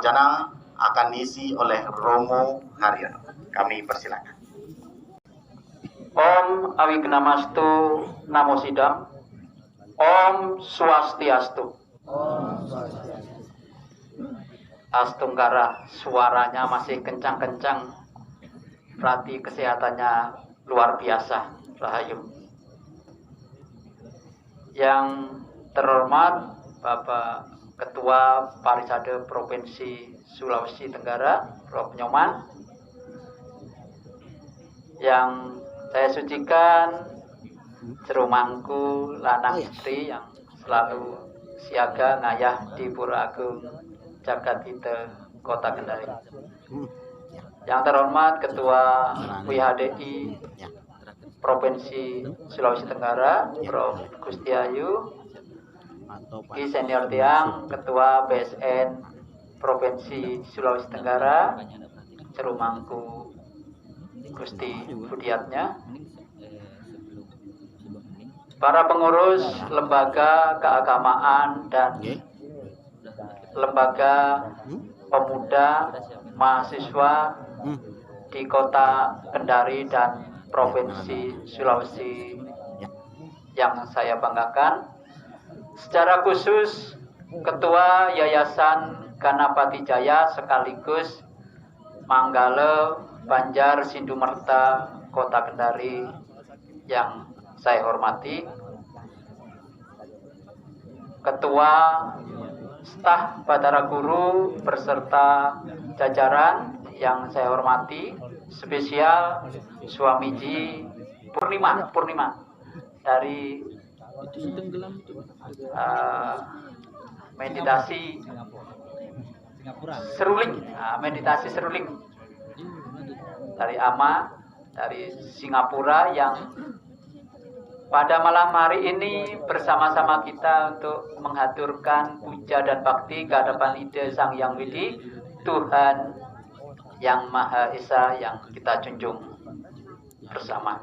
Pramodjana akan diisi oleh Romo Haryono. Kami persilakan. Om Awignamastu Namo Sidam. Om Swastiastu. Astungkara, suaranya masih kencang-kencang. Berarti kesehatannya luar biasa. Rahayu. Yang terhormat Bapak Ketua Parisade Provinsi Sulawesi Tenggara, Prof. Nyoman, yang saya sucikan jerumangku lanang istri yang selalu siaga ngayah di Pura Agung Jagatita Kota Kendari. Yang terhormat Ketua WHDI Provinsi Sulawesi Tenggara, Prof. Gustiayu, Ki Senior Tiang, Ketua BSN Provinsi Sulawesi Tenggara, Cerumangku Gusti Budiatnya, para pengurus lembaga keagamaan dan lembaga pemuda mahasiswa di Kota Kendari dan Provinsi Sulawesi yang saya banggakan. Secara khusus Ketua Yayasan Ganapati Jaya sekaligus Manggala Banjar Sindumerta Kota Kendari yang saya hormati, Ketua Staf Batara Guru beserta jajaran yang saya hormati, spesial Swamiji Purnima dari meditasi seruling dari AMA dari Singapura yang pada malam hari ini bersama-sama kita untuk menghaturkan puja dan bakti ke hadapan Ide Sang Yang Widi, Tuhan Yang Maha Esa yang kita junjung bersama.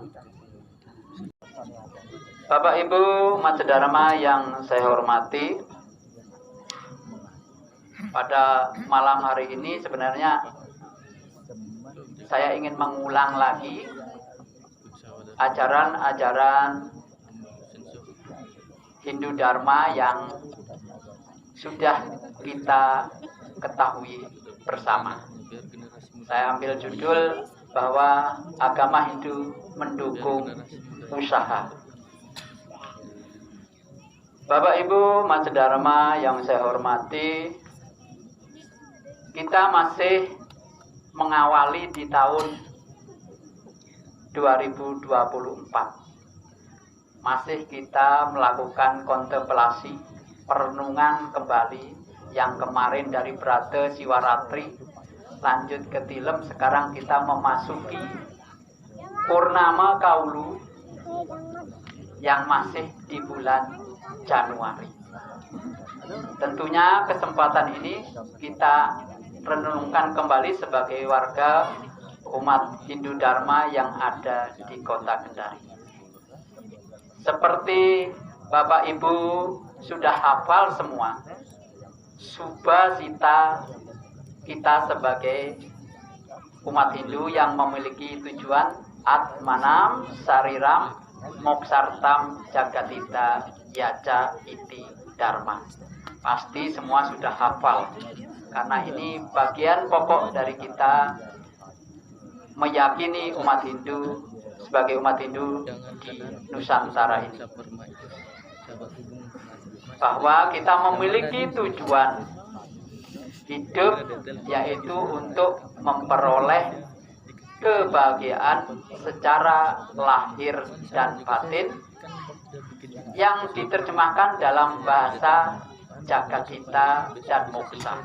Bapak Ibu Umat Dharma yang saya hormati, pada malam hari ini sebenarnya saya ingin mengulang lagi ajaran-ajaran Hindu Dharma yang sudah kita ketahui bersama. Saya ambil judul bahwa agama Hindu mendukung usaha. Bapak Ibu Umat Dharma yang saya hormati, kita masih mengawali di tahun 2024. Masih kita melakukan kontemplasi perenungan kembali yang kemarin dari Brata Siwaratri, lanjut ke Tilem, sekarang kita memasuki Purnama Kaulu yang masih di bulan Januari. Tentunya kesempatan ini kita renungkan kembali sebagai warga umat Hindu Dharma yang ada di Kota Kendari. Seperti Bapak Ibu sudah hafal semua, Subhasita kita sebagai umat Hindu yang memiliki tujuan Atmanam Sariram Moksartam Jagatita Yaca Iti Dharma. Pasti semua sudah hafal, karena ini bagian pokok dari kita meyakini umat Hindu sebagai umat Hindu di Nusantara ini, bahwa kita memiliki tujuan hidup, yaitu untuk memperoleh kebahagiaan secara lahir dan batin yang diterjemahkan dalam bahasa Jagatita dan Moksa.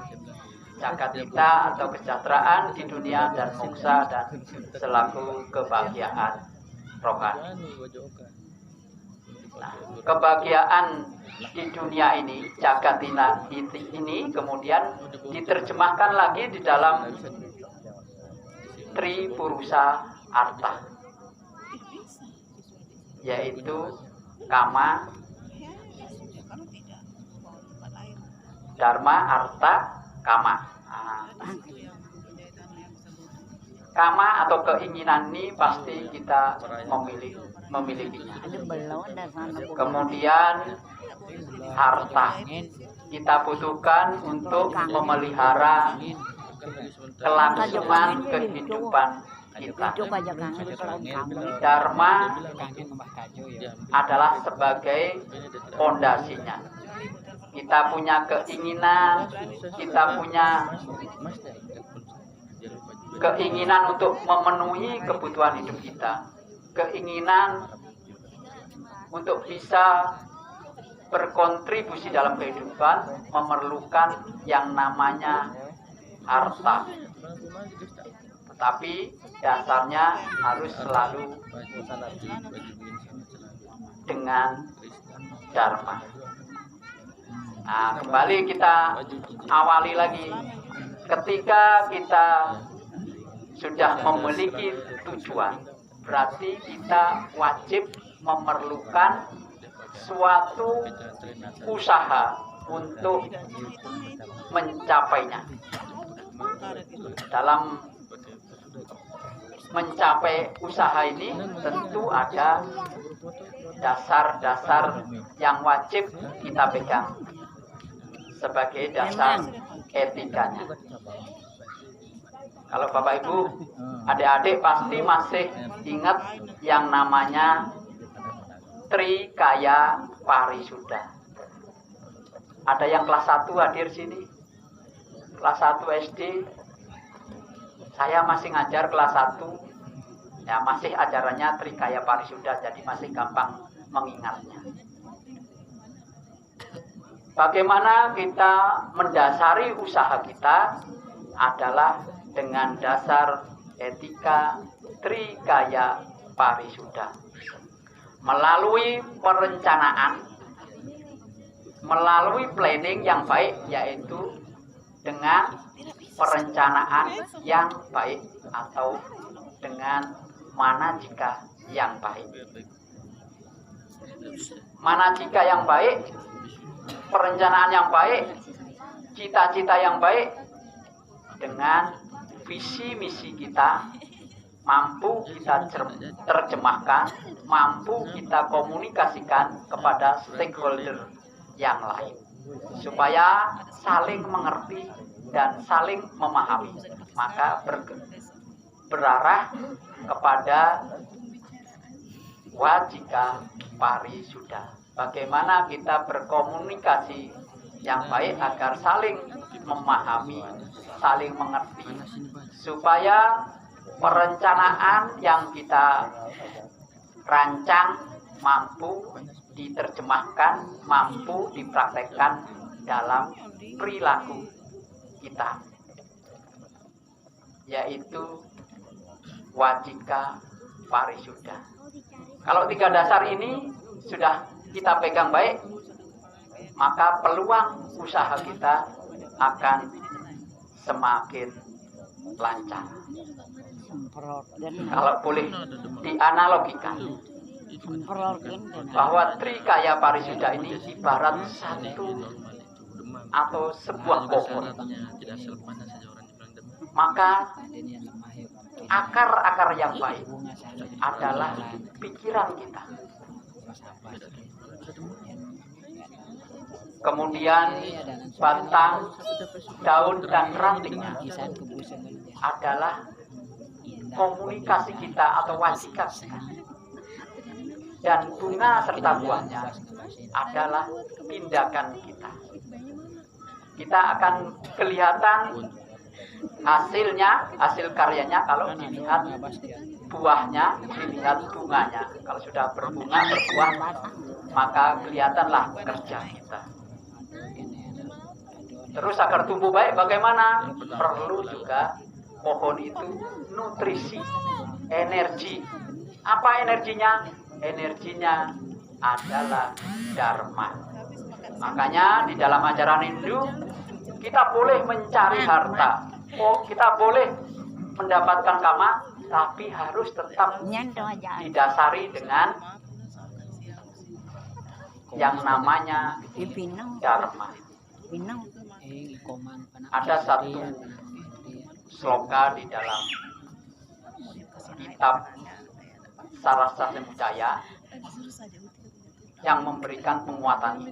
Jagatita atau kesejahteraan di dunia dan moksa dan selaku kebahagiaan rohani. Nah, kebahagiaan di dunia ini, Jagatina ini kemudian diterjemahkan lagi di dalam Tri Purusa Arta, yaitu Kama, Dharma, Arta, Kama. Nah, Kama atau keinginan ini pasti kita memilikinya. Kemudian harta kita butuhkan untuk memelihara kelangsungan kehidupan kita. Dharma adalah sebagai pondasinya. Kita punya keinginan, kita punya keinginan untuk memenuhi kebutuhan hidup kita, keinginan untuk bisa berkontribusi dalam kehidupan, memerlukan yang namanya harta. Tetapi dasarnya harus selalu dengan dharma. Nah, kembali kita awali lagi. Ketika kita sudah memiliki tujuan, berarti kita wajib memerlukan suatu usaha untuk mencapainya. Dalam mencapai usaha ini tentu ada dasar-dasar yang wajib kita pegang sebagai dasar etikanya. Kalau Bapak Ibu, adik-adik pasti masih ingat yang namanya Trikaya Parisuda. Ada yang kelas 1 hadir sini? Kelas 1 SD. Saya masih ngajar kelas 1. Ya, masih ajarannya Trikaya Parisuda, jadi masih gampang mengingatnya. Bagaimana kita mendasari usaha kita adalah dengan dasar etika Trikaya Parisuda. Melalui perencanaan, melalui planning yang baik, yaitu dengan perencanaan yang baik atau dengan manajika yang baik. Manajika yang baik, perencanaan yang baik, cita-cita yang baik, dengan visi misi kita mampu kita terjemahkan, mampu kita komunikasikan kepada stakeholder yang lain, supaya saling mengerti dan saling memahami, maka berarah kepada wajika parisuda. Bagaimana kita berkomunikasi yang baik agar saling memahami, saling mengerti, supaya perencanaan yang kita rancang mampu diterjemahkan, mampu dipraktekkan dalam perilaku kita, yaitu wajika parisuda. Kalau 3 dasar ini sudah kita pegang baik, maka peluang usaha kita akan semakin lancar. Kalau boleh dianalogikan, bahwa Trikaya Parisuda ini ibarat satu atau sebuah pohon, maka akar-akar yang baik adalah pikiran kita. Kemudian batang, daun, dan rantingnya adalah komunikasi kita atau wajika kita. Dan bunga serta buahnya adalah tindakan kita. Kita akan kelihatan hasilnya, hasil karyanya kalau dilihat buahnya, dilihat bunganya. Kalau sudah berbunga, berbuah, maka kelihatanlah kerja kita. Terus agar tumbuh baik bagaimana? Perlu juga pohon itu nutrisi, energi. Apa energinya? Energinya adalah dharma. Makanya di dalam ajaran Hindu kita boleh mencari harta. Oh, kita boleh mendapatkan kama, tapi harus tetap didasari dengan yang namanya dharma. Ada satu sloka di dalam kitab Sarasa Semujaya yang memberikan penguatan.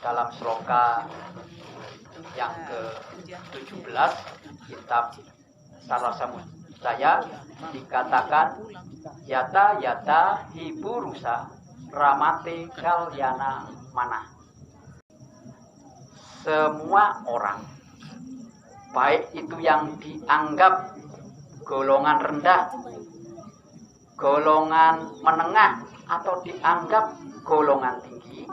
Dalam sloka yang ke-17 kitab Sarasa Semujaya dikatakan yata yata hiburusa ramate kalyana mana. Semua orang, baik itu yang dianggap golongan rendah, golongan menengah, atau dianggap golongan tinggi,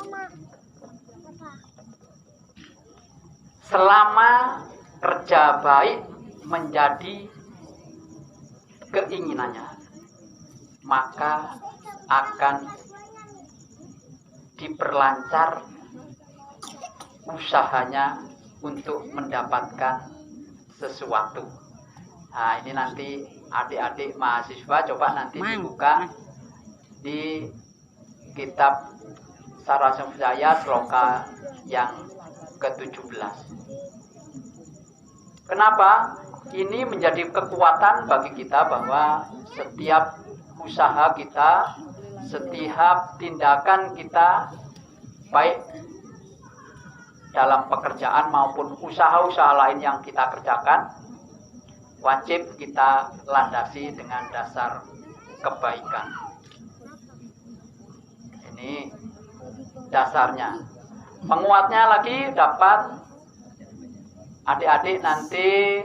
selama kerja baik menjadi keinginannya, maka akan diperlancar usahanya untuk mendapatkan sesuatu. Nah, ini nanti adik-adik mahasiswa coba nanti dibuka di kitab Sarasa Semujaya sloka yang ke-17. Kenapa? Ini menjadi kekuatan bagi kita bahwa setiap usaha kita, setiap tindakan kita, baik dalam pekerjaan maupun usaha-usaha lain yang kita kerjakan, wajib kita landasi dengan dasar kebaikan. Ini dasarnya. Penguatnya lagi dapat adik-adik nanti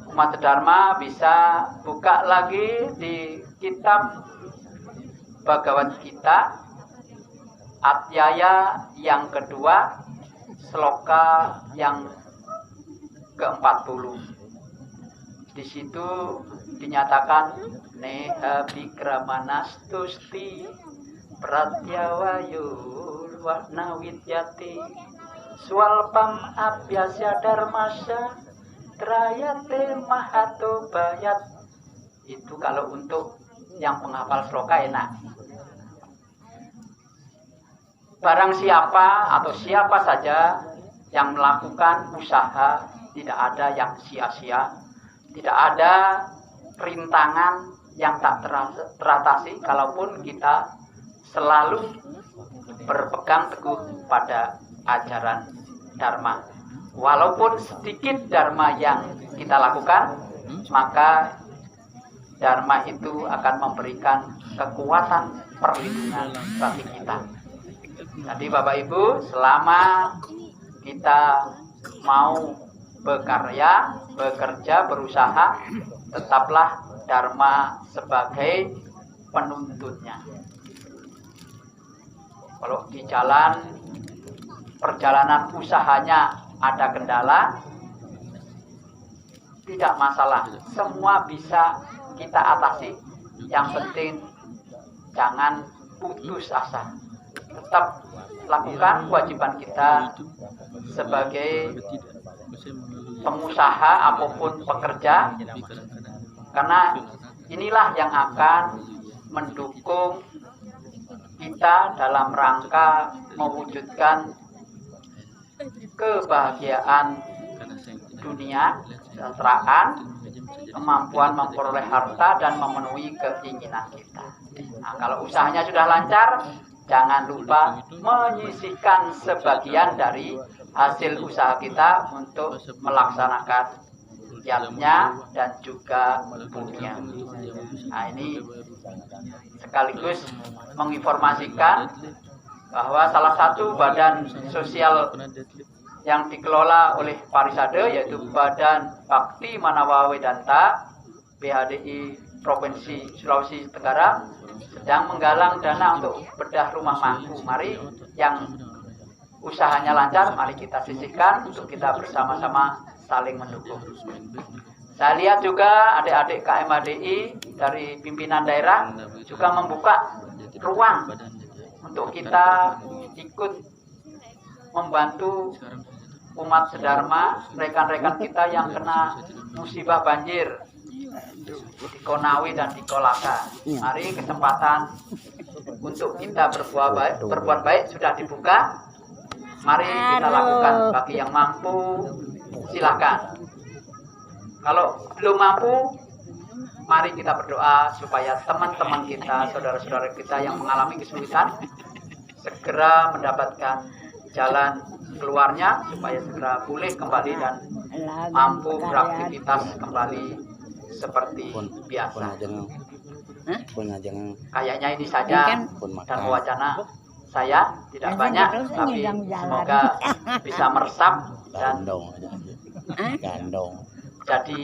umat Dharma bisa buka lagi di kitab Bhagavad Gita Adhyaya yang kedua sloka yang ke-40. Di situ dinyatakan neha bikramanastusti pratyawayur warna widyati swalpam abhyasya dharmasya trayate mahato bayat. Itu kalau untuk yang penghafal sloka enak. Barang siapa atau siapa saja yang melakukan usaha, tidak ada yang sia-sia, tidak ada rintangan yang tak teratasi, kalaupun kita selalu berpegang teguh pada ajaran Dharma. Walaupun sedikit Dharma yang kita lakukan, maka Dharma itu akan memberikan kekuatan perlindungan bagi kita. Jadi Bapak Ibu, selama kita mau berkarya, bekerja, berusaha, tetaplah Dharma sebagai penuntutnya. Kalau di jalan, perjalanan usahanya ada kendala, tidak masalah, semua bisa kita atasi. Yang penting jangan putus asa, tetap lakukan kewajiban kita sebagai pengusaha apapun pekerja, karena inilah yang akan mendukung kita dalam rangka mewujudkan kebahagiaan dunia, kesejahteraan, kemampuan memperoleh harta dan memenuhi keinginan kita. Nah, kalau usahanya sudah lancar, jangan lupa menyisihkan sebagian dari hasil usaha kita untuk melaksanakan yatnya dan juga punya. Nah, ini sekaligus menginformasikan bahwa salah satu badan sosial yang dikelola oleh Parisade, yaitu Badan Bakti Manawa Wedanta BHDI Provinsi Sulawesi Tenggara, sedang menggalang dana untuk bedah rumah mangku. Mari yang usahanya lancar, mari kita sisihkan untuk kita bersama-sama saling mendukung. Saya lihat juga adik-adik KMADI dari pimpinan daerah juga membuka ruang untuk kita ikut membantu umat sedharma, rekan-rekan kita yang kena musibah banjir di Konawe dan di Kolaka. Mari kesempatan untuk kita berbuat baik sudah dibuka. Mari kita lakukan bagi yang mampu, silakan. Kalau belum mampu, mari kita berdoa supaya teman-teman kita, saudara-saudara kita yang mengalami kesulitan segera mendapatkan jalan keluarnya supaya segera pulih kembali dan mampu beraktivitas kembali seperti biasa. Kayaknya ini saja dan wacana saya tidak banyak, tapi semoga bisa meresap dan jadi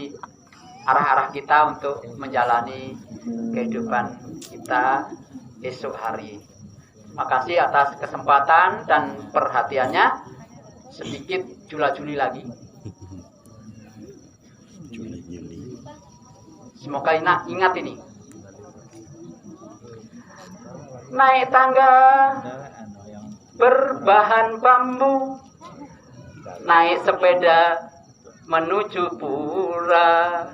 arah-arah kita untuk menjalani kehidupan kita esok hari. Terima kasih atas kesempatan dan perhatiannya. Sedikit jula-juli lagi. Semoga ingat ini. Naik tangga berbahan bambu, naik sepeda menuju pura.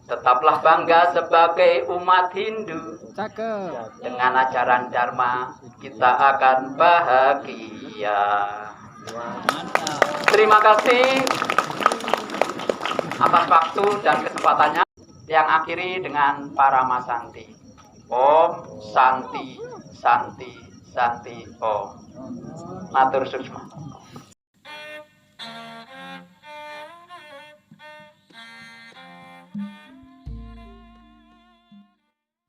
Tetaplah bangga sebagai umat Hindu. Dengan ajaran Dharma kita akan bahagia. Terima kasih atas waktu dan kesempatannya. Yang akhiri dengan Parama Santi. Om Santi Santi Santi Om. Matur suksma.